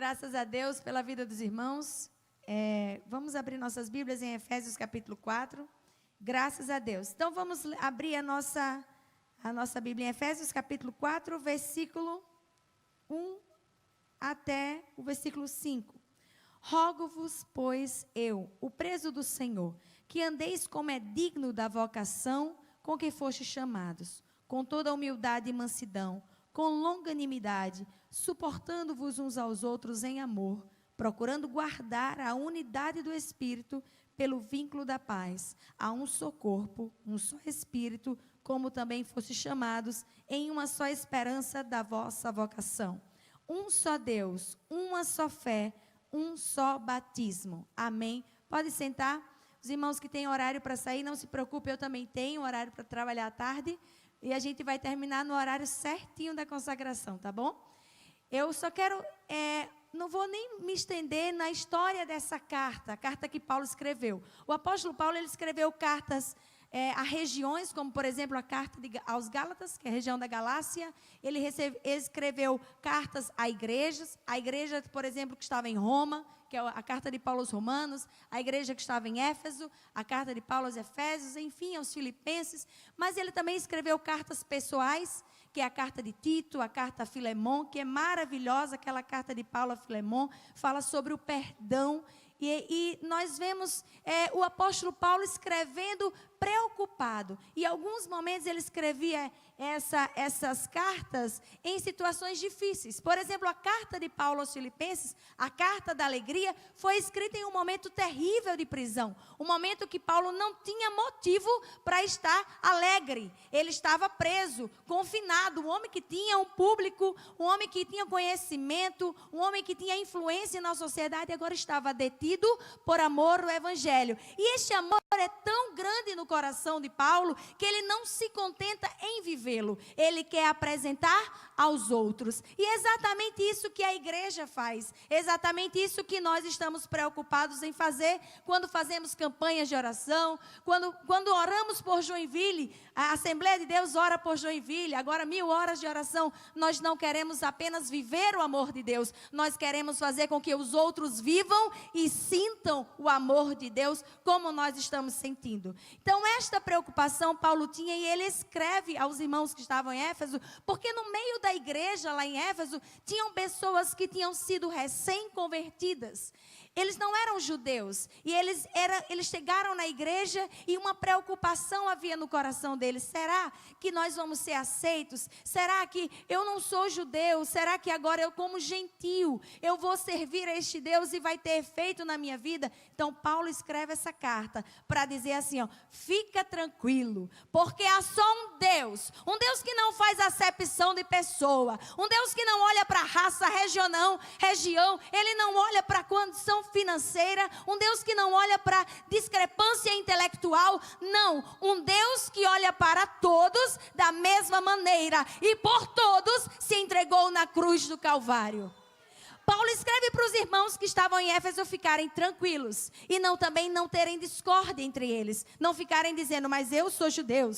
Graças a Deus pela vida dos irmãos. Vamos abrir nossas Bíblias em Efésios capítulo 4. Graças a Deus. Então vamos abrir a nossa Bíblia em Efésios capítulo 4, versículo 1 até o versículo 5. Rogo-vos, pois, eu, o preso do Senhor, que andeis como é digno da vocação com que fostes chamados, com toda humildade e mansidão, com longanimidade, suportando-vos uns aos outros em amor, procurando guardar a unidade do Espírito pelo vínculo da paz. Há um só corpo, um só Espírito, como também fostes chamados, em uma só esperança da vossa vocação. Um só Deus, uma só fé, um só batismo. Amém? Pode sentar. Os irmãos que têm horário para sair, não se preocupem, eu também tenho horário para trabalhar à tarde. E a gente vai terminar no horário certinho da consagração, tá bom? Eu só quero, não vou nem me estender na história dessa carta, a carta que Paulo escreveu. O apóstolo Paulo, ele escreveu cartas a regiões, como por exemplo a carta aos Gálatas, que é a região da Galácia. Ele escreveu cartas a igrejas, a igreja, por exemplo, que estava em Roma, que é a carta de Paulo aos Romanos, a igreja que estava em Éfeso, a carta de Paulo aos Efésios, enfim, aos Filipenses. Mas ele também escreveu cartas pessoais, que é a carta de Tito, a carta a Filemon, que é maravilhosa, aquela carta de Paulo a Filemon, fala sobre o perdão. E nós vemos o apóstolo Paulo escrevendo preocupado. E em alguns momentos ele escrevia essas cartas em situações difíceis. Por exemplo, a carta de Paulo aos Filipenses, a carta da alegria, foi escrita em um momento terrível de prisão. Um momento que Paulo não tinha motivo para estar alegre. Ele estava preso, confinado. Um homem que tinha um público, um homem que tinha conhecimento, um homem que tinha influência na sociedade, agora estava detido por amor ao Evangelho. E este amor é tão grande no coração de Paulo que ele não se contenta em vivê-lo. Ele quer apresentar aos outros. E é exatamente isso que a igreja faz. É exatamente isso que nós estamos preocupados em fazer quando fazemos campanhas de oração, quando oramos por Joinville. A Assembleia de Deus ora por Joinville. Agora 1000 horas de oração. Nós não queremos apenas viver o amor de Deus. Nós queremos fazer com que os outros vivam e sintam o amor de Deus como nós estamos sentindo. Então, esta preocupação Paulo tinha, e ele escreve aos irmãos que estavam em Éfeso, porque no meio da igreja lá em Éfeso, tinham pessoas que tinham sido recém-convertidas. Eles não eram judeus, e eles chegaram na igreja e uma preocupação havia no coração deles. Será que nós vamos ser aceitos? Será que eu não sou judeu? Será que agora eu, como gentio, eu vou servir a este Deus e vai ter efeito na minha vida? Então Paulo escreve essa carta para dizer assim, ó, fica tranquilo, porque há só um Deus que não faz acepção de pessoa, um Deus que não olha para raça, região, ele não olha para condição financeira, um Deus que não olha para discrepância intelectual, não, um Deus que olha para todos da mesma maneira e por todos se entregou na cruz do Calvário. Paulo escreve para os irmãos que estavam em Éfeso ficarem tranquilos e também não terem discórdia entre eles, não ficarem dizendo, mas eu sou judeu,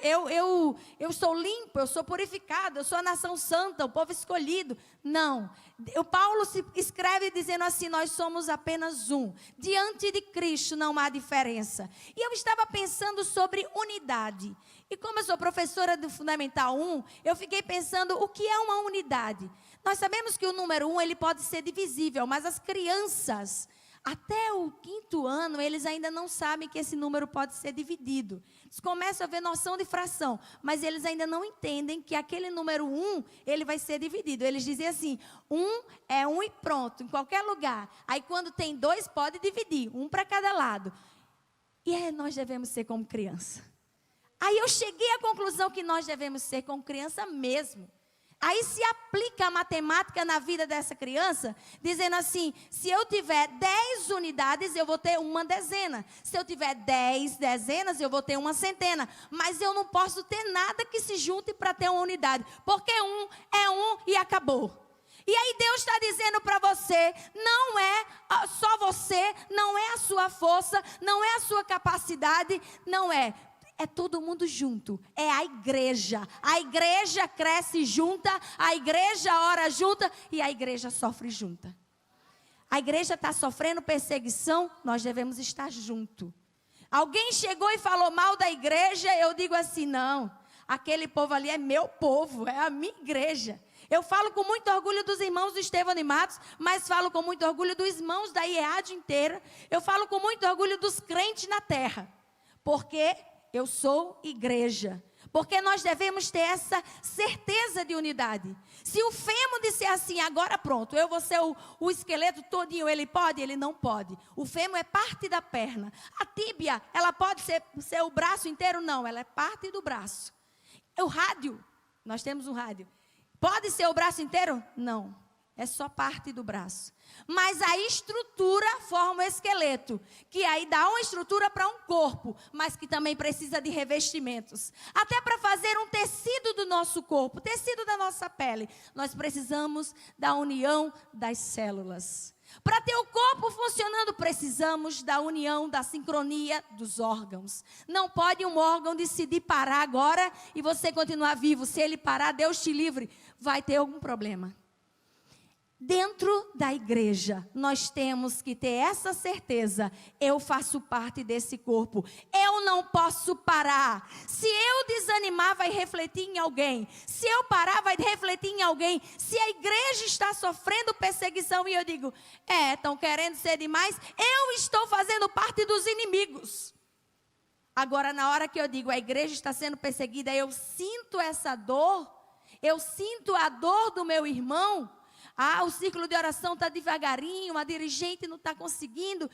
eu sou limpo, eu sou purificado, eu sou a nação santa, o povo escolhido. Não, o Paulo escreve dizendo assim, nós somos apenas um, diante de Cristo não há diferença. E eu estava pensando sobre unidade, e como eu sou professora do Fundamental 1, eu fiquei pensando, o que é uma unidade? Nós sabemos que o número 1, ele pode ser divisível, mas as crianças, até o 5º ano, eles ainda não sabem que esse número pode ser dividido. Eles começam a ver noção de fração, mas eles ainda não entendem que aquele número 1, ele vai ser dividido. Eles dizem assim, 1 é 1 e pronto, em qualquer lugar. Aí quando tem 2, pode dividir, 1 para cada lado. E nós devemos ser como criança. Aí eu cheguei à conclusão que nós devemos ser como criança mesmo. Aí se aplica a matemática na vida dessa criança, dizendo assim, se eu tiver 10 unidades, eu vou ter uma dezena. Se eu tiver 10 dezenas, eu vou ter uma centena. Mas eu não posso ter nada que se junte para ter uma unidade, porque 1 é 1 e acabou. E aí Deus está dizendo para você, não é só você, não é a sua força, não é a sua capacidade, não é. é todo mundo junto, é a igreja. A igreja cresce junta, a igreja ora junta e a igreja sofre junta. A igreja está sofrendo perseguição, nós devemos estar junto. Alguém chegou e falou mal da igreja, eu digo assim, não, aquele povo ali é meu povo, é a minha igreja. Eu falo com muito orgulho dos irmãos do Estevão Animados, mas falo com muito orgulho dos irmãos da IEAD inteira. Eu falo com muito orgulho dos crentes na terra. Porque eu sou igreja. Porque nós devemos ter essa certeza de unidade. Se o fêmur disser assim, agora pronto, eu vou ser o esqueleto todinho, ele pode? Ele não pode. O fêmur é parte da perna. A tíbia, ela pode ser o braço inteiro? Não, ela é parte do braço. O rádio, nós temos um rádio. Pode ser o braço inteiro? Não, é só parte do braço. Mas a estrutura forma o esqueleto, que aí dá uma estrutura para um corpo, mas que também precisa de revestimentos. Até para fazer um tecido do nosso corpo, tecido da nossa pele, nós precisamos da união das células. Para ter o corpo funcionando, precisamos da união, da sincronia dos órgãos. Não pode um órgão decidir parar agora e você continuar vivo. Se ele parar, Deus te livre, vai ter algum problema. Dentro da igreja, nós temos que ter essa certeza. Eu faço parte desse corpo. Eu não posso parar. Se eu desanimar, vai refletir em alguém. Se eu parar, vai refletir em alguém. Se a igreja está sofrendo perseguição e eu digo, estão querendo ser demais, eu estou fazendo parte dos inimigos. Agora, na hora que eu digo, a igreja está sendo perseguida, eu sinto essa dor, eu sinto a dor do meu irmão. O ciclo de oração está devagarinho, a dirigente não está conseguindo.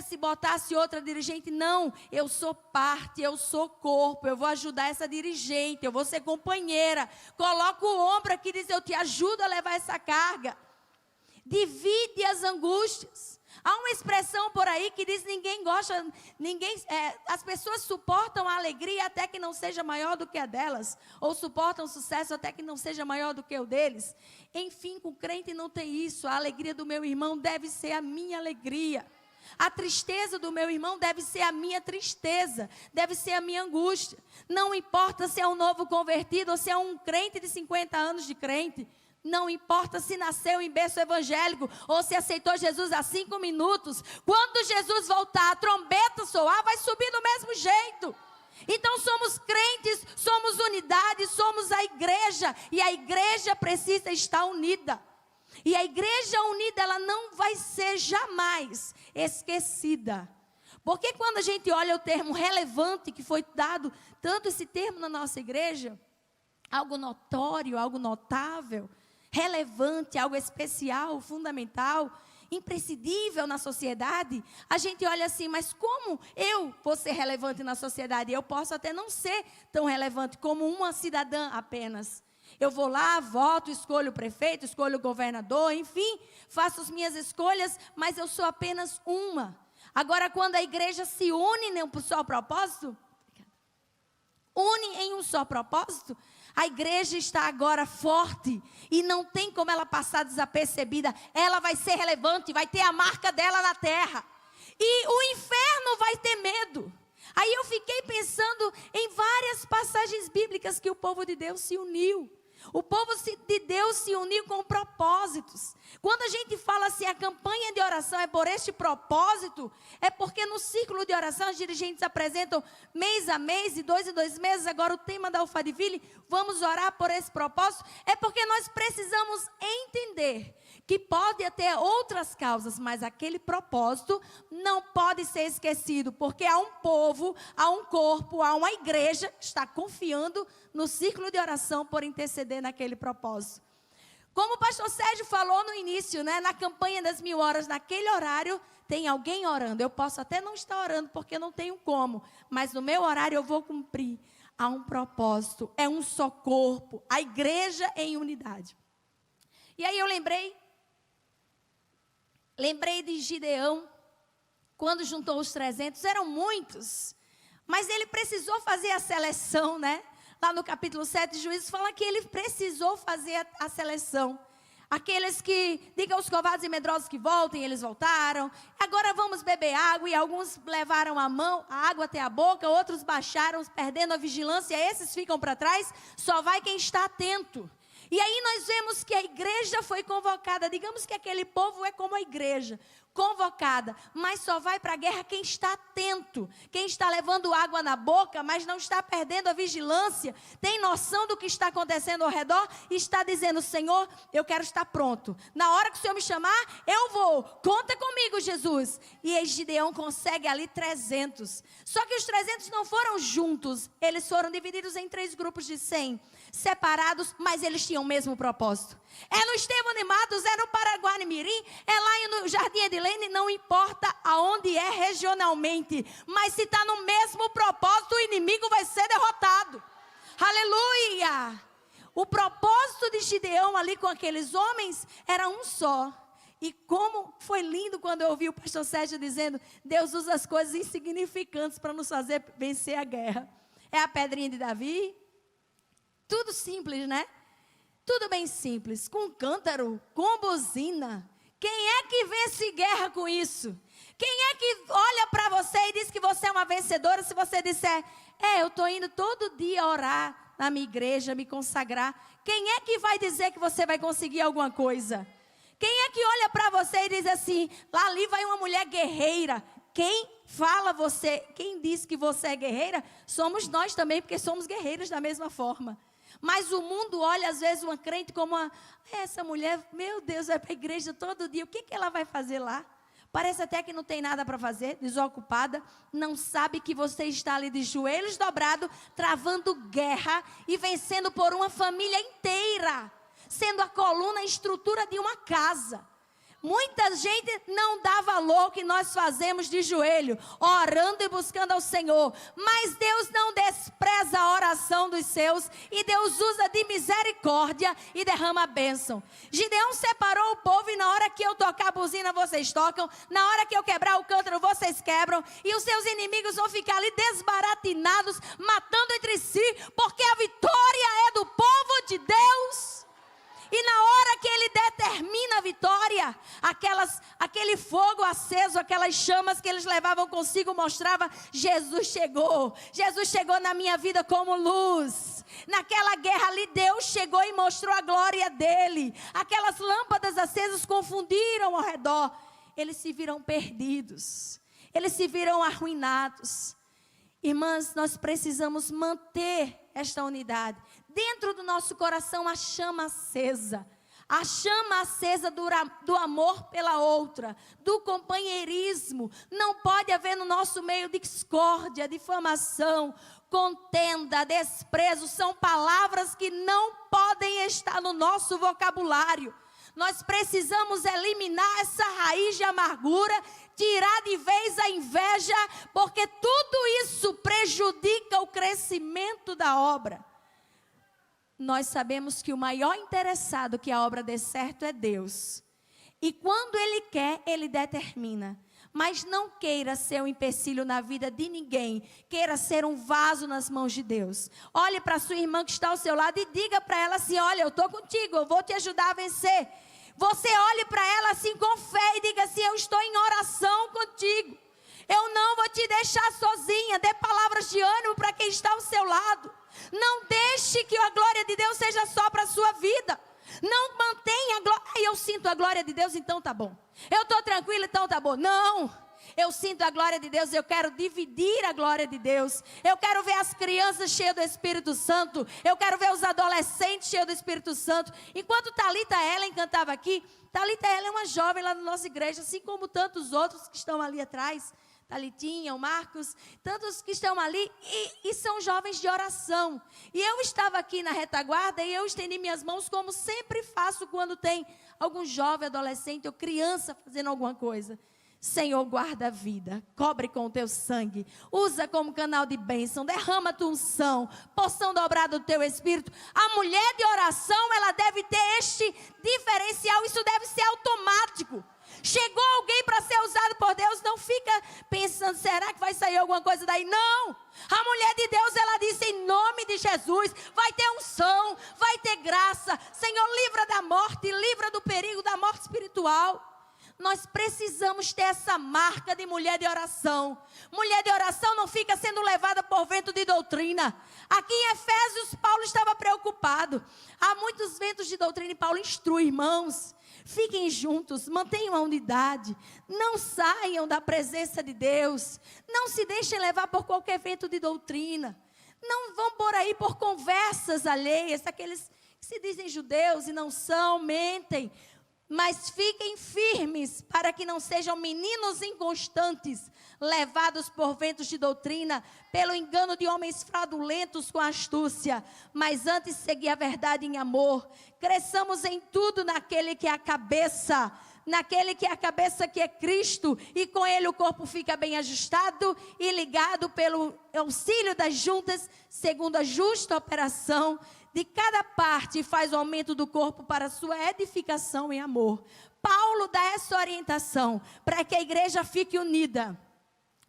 Se botasse outra dirigente, não, eu sou parte, eu sou corpo, eu vou ajudar essa dirigente, eu vou ser companheira. Coloca o ombro aqui e diz, eu te ajudo a levar essa carga. Divide as angústias. Há uma expressão por aí que diz, as pessoas suportam a alegria até que não seja maior do que a delas, ou suportam o sucesso até que não seja maior do que o deles. Enfim, com o crente não tem isso. A alegria do meu irmão deve ser a minha alegria. A tristeza do meu irmão deve ser a minha tristeza, deve ser a minha angústia. Não importa se é um novo convertido ou se é um crente de 50 anos de crente. Não importa se nasceu em berço evangélico ou se aceitou Jesus há 5 minutos. Quando Jesus voltar, a trombeta soar, vai subir do mesmo jeito. Então somos crentes, somos unidade, somos a igreja. E a igreja precisa estar unida. E a igreja unida, ela não vai ser jamais esquecida. Porque quando a gente olha o termo relevante, que foi dado tanto esse termo na nossa igreja, algo notório, algo notável, relevante, algo especial, fundamental, imprescindível na sociedade, a gente olha assim, mas como eu vou ser relevante na sociedade? Eu posso até não ser tão relevante como uma cidadã apenas. Eu vou lá, voto, escolho o prefeito, escolho o governador, enfim, faço as minhas escolhas, mas eu sou apenas uma. Agora, quando a igreja se une em um só propósito, a igreja está agora forte e não tem como ela passar desapercebida. Ela vai ser relevante, vai ter a marca dela na terra. E o inferno vai ter medo. Aí eu fiquei pensando em várias passagens bíblicas que o povo de Deus se uniu. O povo de Deus se uniu com propósitos. Quando a gente fala assim, a campanha de oração é por este propósito, é porque no círculo de oração os dirigentes apresentam mês a mês e 2 em 2 meses. Agora o tema da Alfadiville, vamos orar por esse propósito. É porque nós precisamos entender que pode ter outras causas, mas aquele propósito não pode ser esquecido, porque há um povo, há um corpo, há uma igreja que está confiando no círculo de oração por interceder naquele propósito. Como o pastor Sérgio falou no início, na campanha das 1000 horas, naquele horário, tem alguém orando. Eu posso até não estar orando, porque não tenho como, mas no meu horário eu vou cumprir. Há um propósito, é um só corpo, a igreja em unidade. E aí eu lembrei de Gideão, quando juntou os 300, eram muitos, mas ele precisou fazer a seleção, Lá no capítulo 7 de Juízes fala que ele precisou fazer a seleção. Aqueles que digam aos covardes e medrosos que voltem, eles voltaram. Agora vamos beber água, e alguns levaram a água até a boca, outros baixaram, perdendo a vigilância, esses ficam para trás. Só vai quem está atento. E aí nós vemos que a igreja foi convocada, digamos que aquele povo é como a igreja, convocada, mas só vai para a guerra quem está atento, quem está levando água na boca, mas não está perdendo a vigilância, tem noção do que está acontecendo ao redor e está dizendo: Senhor, eu quero estar pronto, na hora que o Senhor me chamar, eu vou, conta comigo, Jesus. E aí Gideão consegue ali 300, só que os 300 não foram juntos, eles foram divididos em 3 grupos de 100, separados, mas eles tinham o mesmo propósito. É no Estevão de Matos, é no Paraguai-Mirim, é lá no Jardim Edilene, não importa aonde é regionalmente, mas se está no mesmo propósito, o inimigo vai ser derrotado. Aleluia! O propósito de Gideão ali com aqueles homens era um só. E como foi lindo quando eu ouvi o pastor Sérgio dizendo: Deus usa as coisas insignificantes para nos fazer vencer a guerra. É a pedrinha de Davi. Tudo simples, né? Tudo bem simples, com cântaro, com buzina. Quem é que vence guerra com isso? Quem é que olha para você e diz que você é uma vencedora se você disser: eu estou indo todo dia orar na minha igreja, me consagrar? Quem é que vai dizer que você vai conseguir alguma coisa? Quem é que olha para você e diz assim: lá ali vai uma mulher guerreira? Quem fala você, quem diz que você é guerreira, somos nós também, porque somos guerreiras da mesma forma. Mas o mundo olha às vezes uma crente como essa mulher, meu Deus, vai para a igreja todo dia, o que ela vai fazer lá? Parece até que não tem nada para fazer, desocupada, não sabe que você está ali de joelhos dobrados, travando guerra e vencendo por uma família inteira, sendo a coluna, a estrutura de uma casa. Muita gente não dá valor ao que nós fazemos de joelho, orando e buscando ao Senhor. Mas Deus não despreza a oração dos seus. E Deus usa de misericórdia e derrama a bênção. Gideão separou o povo e na hora que eu tocar a buzina, vocês tocam. Na hora que eu quebrar o cântaro, vocês quebram. E os seus inimigos vão ficar ali desbaratinados, matando entre si. Porque a vitória é do povo de Deus. E na hora que ele determina a vitória, aquele fogo aceso, aquelas chamas que eles levavam consigo, mostrava: Jesus chegou. Jesus chegou na minha vida como luz. Naquela guerra ali, Deus chegou e mostrou a glória dele. Aquelas lâmpadas acesas confundiram ao redor. Eles se viram perdidos. Eles se viram arruinados. Irmãs, nós precisamos manter esta unidade. Dentro do nosso coração a chama acesa. A chama acesa do amor pela outra, do companheirismo. Não pode haver no nosso meio discórdia, difamação, contenda, desprezo. São palavras que não podem estar no nosso vocabulário. Nós precisamos eliminar essa raiz de amargura, tirar de vez a inveja, porque tudo isso prejudica o crescimento da obra. Nós sabemos que o maior interessado que a obra dê certo é Deus. E quando Ele quer, Ele determina. Mas não queira ser um empecilho na vida de ninguém. Queira ser um vaso nas mãos de Deus. Olhe para a sua irmã que está ao seu lado e diga para ela assim: olha, eu estou contigo, eu vou te ajudar a vencer. Você olhe para ela assim com fé e diga assim: eu estou em oração contigo. Eu não vou te deixar sozinha. Dê palavras de ânimo para quem está ao seu lado. Não deixe que a glória de Deus seja só para a sua vida. Não mantenha a glória. Eu sinto a glória de Deus, então tá bom. Eu estou tranquila, então tá bom. Não. Eu sinto a glória de Deus, eu quero dividir a glória de Deus. Eu quero ver as crianças cheias do Espírito Santo. Eu quero ver os adolescentes cheios do Espírito Santo. Enquanto Thalita Ellen cantava aqui, Thalita Ellen é uma jovem lá na nossa igreja, assim como tantos outros que estão ali atrás. Thalitinha, o Marcos, tantos que estão ali e são jovens de oração. E eu estava aqui na retaguarda e eu estendi minhas mãos como sempre faço quando tem algum jovem, adolescente ou criança fazendo alguma coisa. Senhor, guarda a vida, cobre com o teu sangue, usa como canal de bênção, derrama a tua unção, porção dobrada do teu espírito. A mulher de oração, ela deve ter este diferencial, isso deve ser automático. Chegou alguém para ser usado por Deus, não fica pensando, será que vai sair alguma coisa daí? Não! A mulher de Deus, ela disse em nome de Jesus, vai ter unção, vai ter graça. Senhor, livra da morte, livra do perigo da morte espiritual. Nós precisamos ter essa marca de mulher de oração. Mulher de oração não fica sendo levada por vento de doutrina. Aqui em Efésios, Paulo estava preocupado. Há muitos ventos de doutrina e Paulo instrui, irmãos. Fiquem juntos, mantenham a unidade. Não saiam da presença de Deus. Não se deixem levar por qualquer vento de doutrina. Não vão por aí por conversas alheias. Aqueles que se dizem judeus e não são, mentem. Mas fiquem firmes para que não sejam meninos inconstantes, levados por ventos de doutrina, pelo engano de homens fraudulentos com astúcia, mas antes seguir a verdade em amor. Cresçamos em tudo naquele que é a cabeça, que é Cristo, e com ele o corpo fica bem ajustado e ligado pelo auxílio das juntas, segundo a justa operação de cada parte, faz o aumento do corpo para sua edificação em amor. Paulo dá essa orientação para que a igreja fique unida.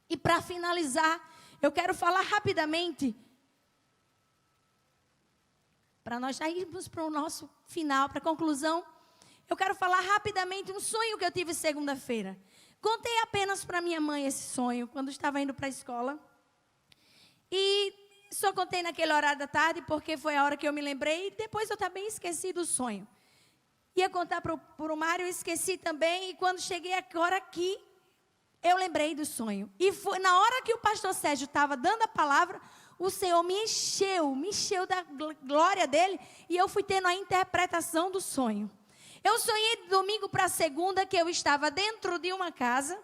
E para finalizar, eu quero falar rapidamente, para nós já irmos para o nosso final, para a conclusão. Eu quero falar rapidamente um sonho que eu tive segunda-feira. Contei apenas para minha mãe esse sonho, quando estava indo para a escola. E só contei naquele horário da tarde, porque foi a hora que eu me lembrei. E depois eu também esqueci do sonho. Ia contar para o Mário, eu esqueci também. E quando cheguei agora aqui, eu lembrei do sonho. E foi na hora que o pastor Sérgio estava dando a palavra, o Senhor me encheu da glória dele. E eu fui tendo a interpretação do sonho. Eu sonhei de domingo para segunda que eu estava dentro de uma casa.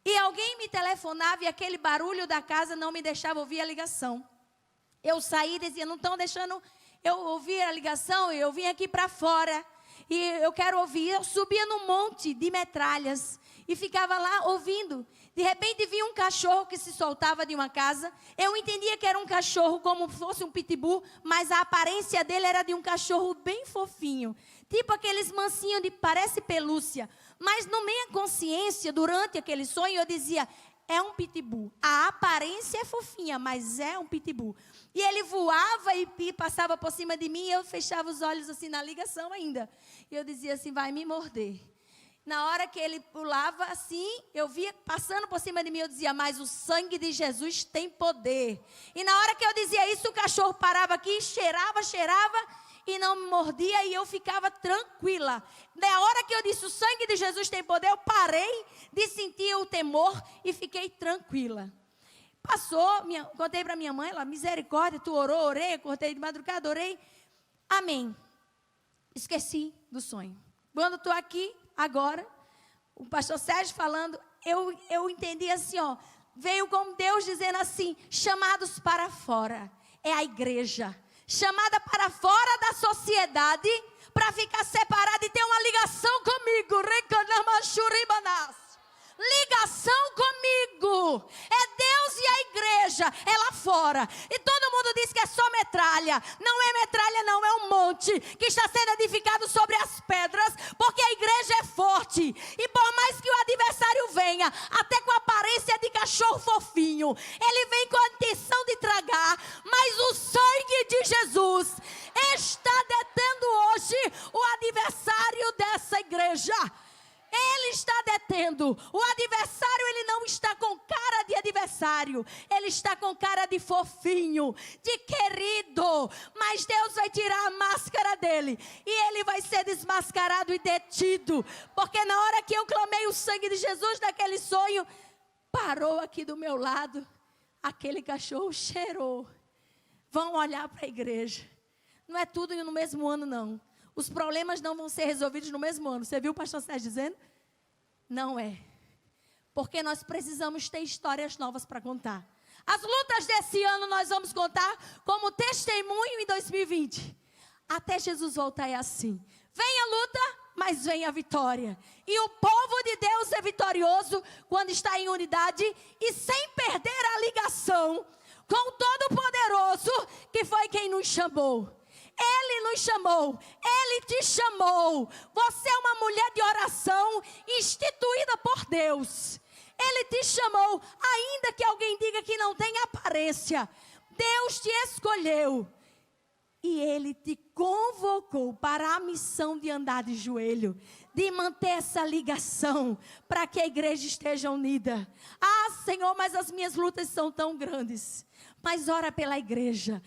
E alguém me telefonava e aquele barulho da casa não me deixava ouvir a ligação. Eu saí e dizia, não estão deixando eu ouvir a ligação, eu vim aqui para fora. E eu quero ouvir. Eu subia num monte de metralhas e ficava lá ouvindo. De repente vinha um cachorro que se soltava de uma casa. Eu entendia que era um cachorro como se fosse um pitbull, mas a aparência dele era de um cachorro bem fofinho. Tipo aqueles mansinhos de parece pelúcia. Mas na minha consciência, durante aquele sonho, eu dizia, é um pitbull. A aparência é fofinha, mas é um pitbull. E ele voava e passava por cima de mim, e eu fechava os olhos assim na ligação ainda. E eu dizia assim, vai me morder. Na hora que ele pulava assim, eu via passando por cima de mim, eu dizia, mas o sangue de Jesus tem poder. E na hora que eu dizia isso, o cachorro parava aqui, cheirava e não me mordia e eu ficava tranquila. Na hora que eu disse, o sangue de Jesus tem poder, eu parei de sentir o temor e fiquei tranquila. Passou, contei para minha mãe, ela, misericórdia, tu orou, orei, acordei de madrugada, orei. Amém. Esqueci do sonho. Quando estou aqui, agora, o pastor Sérgio falando, eu entendi assim, ó, veio como Deus dizendo assim, chamados para fora, é a igreja, chamada para fora da sociedade, para ficar separada e ter uma ligação comigo, ligação comigo, é Deus e a igreja, é lá fora, e todo mundo diz que é só metralha, não é metralha não, é um monte, que está sendo edificado sobre as pedras, porque a igreja é forte, e por mais que o adversário venha, até com aparência de cachorro fofinho, ele vem com a intenção de tragar, mas o sangue de Jesus está detendo hoje o adversário dessa igreja. Ele está detendo. O adversário, ele não está com cara de adversário. Ele está com cara de fofinho, de querido. Mas Deus vai tirar a máscara dele. E ele vai ser desmascarado e detido. Porque na hora que eu clamei o sangue de Jesus naquele sonho, parou aqui do meu lado. Aquele cachorro cheirou. Vão olhar para a igreja. Não é tudo no mesmo ano, não. Os problemas não vão ser resolvidos no mesmo ano. Você viu o pastor Sérgio dizendo? Não é. Porque nós precisamos ter histórias novas para contar. As lutas desse ano nós vamos contar como testemunho em 2020. Até Jesus voltar é assim. Vem a luta, mas vem a vitória. E o povo de Deus é vitorioso quando está em unidade e sem perder a ligação com o Todo-Poderoso, que foi quem nos chamou. Ele nos chamou, Ele te chamou. Você é uma mulher de oração instituída por Deus. Ele te chamou, ainda que alguém diga que não tem aparência. Deus te escolheu. E Ele te convocou para a missão de andar de joelho, de manter essa ligação, para que a igreja esteja unida. Ah, Senhor, mas as minhas lutas são tão grandes. Mas ora pela igreja,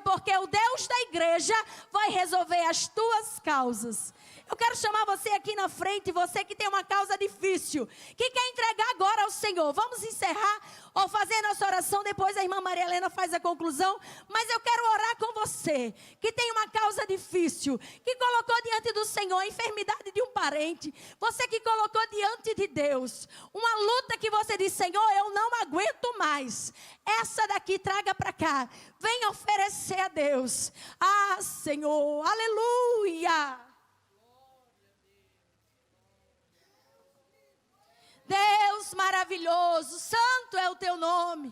porque o Deus da igreja vai resolver as tuas causas. Eu quero chamar você aqui na frente, você que tem uma causa difícil, que quer entregar agora ao Senhor. Vamos encerrar ou fazer a nossa oração, depois a irmã Maria Helena faz a conclusão. Mas eu quero orar com você, que tem uma causa difícil, que colocou diante do Senhor a enfermidade de um parente. Você que colocou diante de Deus uma luta que você diz: Senhor, eu não aguento mais. Essa daqui traga para cá. Venha oferecer a Deus. Ah, Senhor, aleluia. Deus maravilhoso, santo é o teu nome.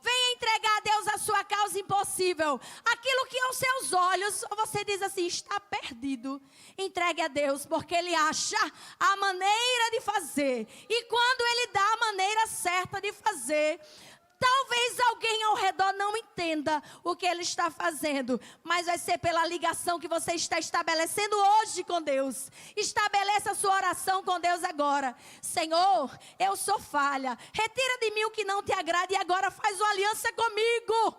Venha entregar a Deus a sua causa impossível. Aquilo que aos seus olhos, você diz assim, está perdido. Entregue a Deus, porque Ele acha a maneira de fazer. E quando Ele dá a maneira certa de fazer, talvez alguém ao redor não entenda o que Ele está fazendo, mas vai ser pela ligação que você está estabelecendo hoje com Deus. Estabeleça a sua oração com Deus agora. Senhor, eu sou falha. Retira de mim o que não te agrada e agora faz uma aliança comigo.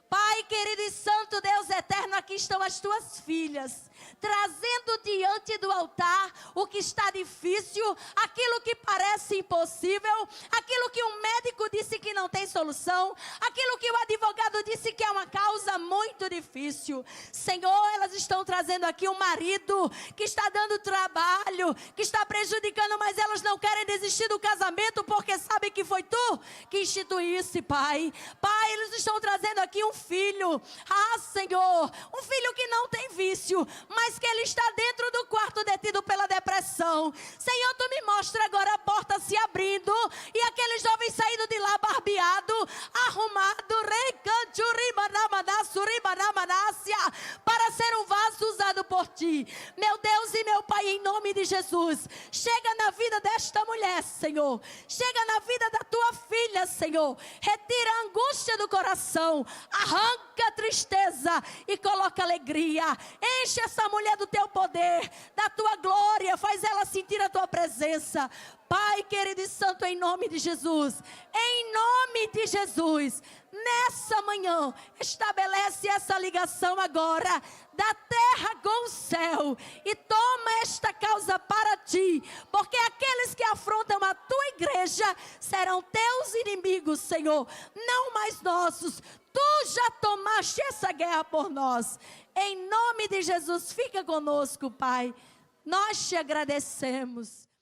Pai querido e santo, Deus eterno, aqui estão as tuas filhas, trazendo diante do altar o que está difícil, aquilo que parece impossível, aquilo que um médico disse que não tem solução, aquilo que o advogado disse que é uma causa muito difícil. Senhor, elas estão trazendo aqui um marido que está dando trabalho, que está prejudicando, mas elas não querem desistir do casamento porque sabem que foi tu que instituísse, Pai. Pai, eles estão trazendo aqui um filho, ah Senhor, um filho que não tem vício, mas que ele está dentro do quarto detido pela depressão. Senhor, tu me mostra agora a porta se abrindo e aquele jovem saindo de lá barbeado, arrumado, para ser um vaso usado por ti. Meu Deus e meu Pai, em nome de Jesus, chega na vida desta mulher, Senhor, chega na vida da tua filha, Senhor, retira a angústia do coração, arranca a tristeza e coloca alegria. Enche essa mulher do teu poder, da tua glória, faz ela sentir a tua presença. Pai querido e santo, em nome de Jesus, nessa manhã, estabelece essa ligação agora, da terra com o céu, e toma esta causa para ti, porque aqueles que afrontam a tua igreja, serão teus inimigos, Senhor, não mais nossos. Tu já tomaste essa guerra por nós, em nome de Jesus, fica conosco, Pai, nós te agradecemos.